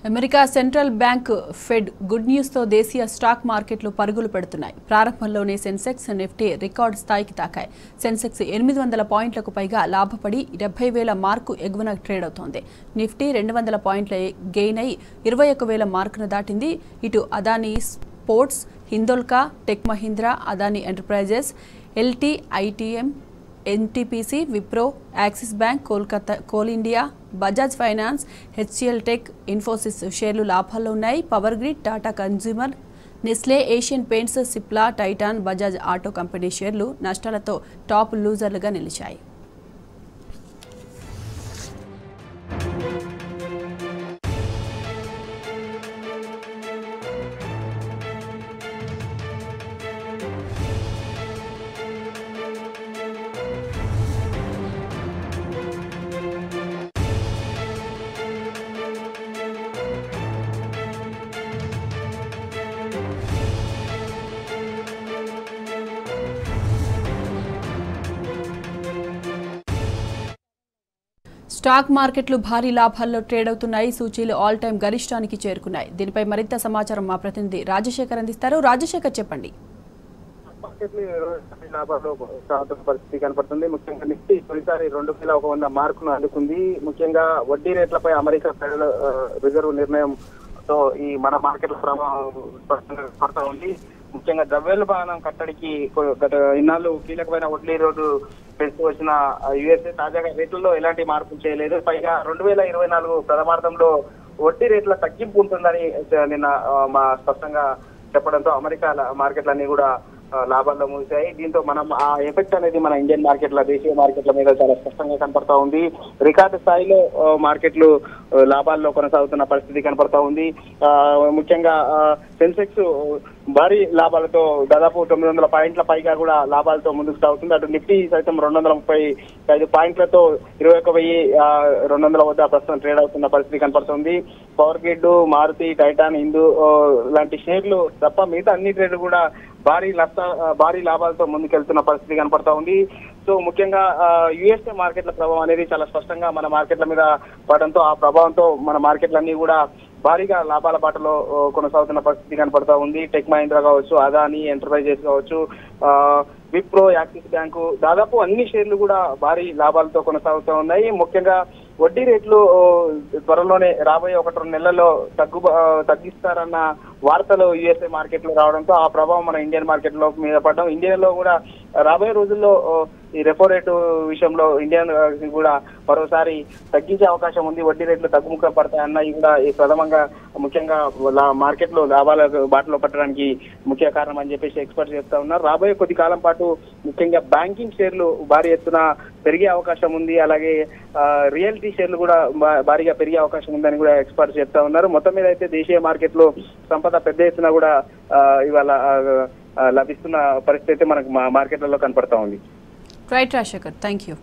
America central bank fed good news తో దేశీయ stock మార్కెట్లు పరుగులు పెడుతున్నాయి. ప్రారంభంలోనే సెన్సెక్స్, నిఫ్టీ రికార్డ్ స్థాయికి తాకాయి. సెన్సెక్స్ 800 పాయింట్లకు పైగా లాభపడి 70,000 మార్కు ఎగువన ట్రేడ్ అవుతోంది. నిఫ్టీ 200 పాయింట్ల గెయిన్ అయి 21,000 మార్కును దాటింది. ఇటు Adani Ports, Hindalco, Tech Mahindra, Adani Enterprises, LT, ITC, NTPC, Wipro, Axis Bank, Coal India, Bajaj Finance, HCL Tech, Infosys షేర్లు లాభాల్లో ఉన్నాయి. Power Grid, Tata Consumer, Nestle, Asian Paints, Cipla, Titan, Bajaj Auto company షేర్లు నష్టాలతో టాప్ లూజర్లుగా నిలిచాయి. స్టాక్ మార్కెట్లు భారీ లాభాల్లో ట్రేడ్ అవుతున్నాయి. సూచీలు ఆల్ టైమ్ గరిష్టానికి చేరుకున్నాయి. దీనిపై మరింత సమాచారం మా ప్రతినిధి రాజశేఖర్ అందిస్తారు. రాజశేఖర్, చెప్పండి. పరిస్థితి కనపడుతుంది. ముఖ్యంగా నిఫ్టీ తొలిసారి 2,100 మార్కును అందుకుంది. ముఖ్యంగా వడ్డీ రేట్లపై అమెరికా ఫెడరల్ రిజర్వ్ నిర్ణయంతో ఈ మన మార్కెట్ల ప్రభావం పడతా ఉంది. ముఖ్యంగా ద్రవ్యోల్బణం కట్టడికి గత ఇన్నాళ్ళు కీలకమైన వడ్డీ రేటు పెంచుతూ వచ్చిన యుఎస్ఏ తాజాగా రేట్లలో ఎలాంటి మార్పులు చేయలేదు. పైగా 2024 ప్రథమార్థంలో వడ్డీ రేట్ల తగ్గింపు ఉంటుందని నిన్న స్పష్టంగా చెప్పడంతో అమెరికా మార్కెట్లన్నీ కూడా లాభాల్లో ముగిశాయి. దీంతో మనం ఆ ఎఫెక్ట్ అనేది మన ఇండియన్ మార్కెట్ల, దేశీయ మార్కెట్ల మీద చాలా స్పష్టంగా కనపడతా ఉంది. రికార్డు స్థాయిలో మార్కెట్లు లాభాల్లో కొనసాగుతున్న పరిస్థితి కనపడతా ఉంది. ముఖ్యంగా సెన్సెక్స్ భారీ లాభాలతో దాదాపు 900 పాయింట్ల పైగా కూడా లాభాలతో ముందుకు సాగుతుంది. అటు నిఫ్టీ సైతం 235 పాయింట్లతో 21,200 వద్ద ప్రస్తుతం ట్రేడ్ అవుతున్న పరిస్థితి కనపడుతుంది. Power grid, Maruti, Titan, Hindu లాంటి షేర్లు తప్ప మిగతా అన్ని ట్రేడ్లు కూడా భారీ లాభాలతో ముందుకెళ్తున్న పరిస్థితి కనపడతా ఉంది. సో ముఖ్యంగా యుఎస్ఏ మార్కెట్ల ప్రభావం అనేది చాలా స్పష్టంగా మన మార్కెట్ల మీద పడడంతో ఆ ప్రభావంతో మన మార్కెట్లన్నీ కూడా భారీగా లాభాల బాటలో కొనసాగుతున్న పరిస్థితి కనపడతా ఉంది. టెక్ మహీంద్రా కావచ్చు, అదానీ ఎంటర్ప్రైజెస్ కావచ్చు, విప్రో, యాక్సిస్ బ్యాంకు, దాదాపు అన్ని షేర్లు కూడా భారీ లాభాలతో కొనసాగుతూ ఉన్నాయి. ముఖ్యంగా వడ్డీ రేట్లు త్వరలోనే రాబోయే 1-2 నెలల్లో తగ్గిస్తారన్న వార్తలు యుఎస్ఏ మార్కెట్ లో రావడంతో ఆ ప్రభావం మన ఇండియన్ మార్కెట్ లో మీద పడడం, ఇండియన్ లో కూడా రాబోయే రోజుల్లో ఈ రెపో రేటు విషయంలో ఇండియన్ కూడా మరోసారి తగ్గించే అవకాశం ఉంది. వడ్డీ రేట్లు తగ్గుముఖం పడతాయన్నవి కూడా ఈ ప్రథమంగా ముఖ్యంగా మార్కెట్ లో లాభాల బాటలో పట్టడానికి ముఖ్య కారణం అని చెప్పేసి ఎక్స్పర్ట్ చేస్తా ఉన్నారు. రాబోయే కొద్ది కాలం పాటు ముఖ్యంగా బ్యాంకింగ్ షేర్లు భారీ ఎత్తున పెరిగే అవకాశం ఉంది. అలాగే రియల్టీ షేర్లు కూడా భారీగా పెరిగే అవకాశం ఉందని కూడా ఎక్స్పర్ట్ చెప్తా ఉన్నారు. మొత్తం మీద అయితే దేశీయ మార్కెట్ లో సంపద పెద్ద ఎత్తున కూడా ఇవాళ లభిస్తున్న పరిస్థితి మనకు మార్కెట్లలో కనపడతా ఉంది. Right Rajasekhar, thank you.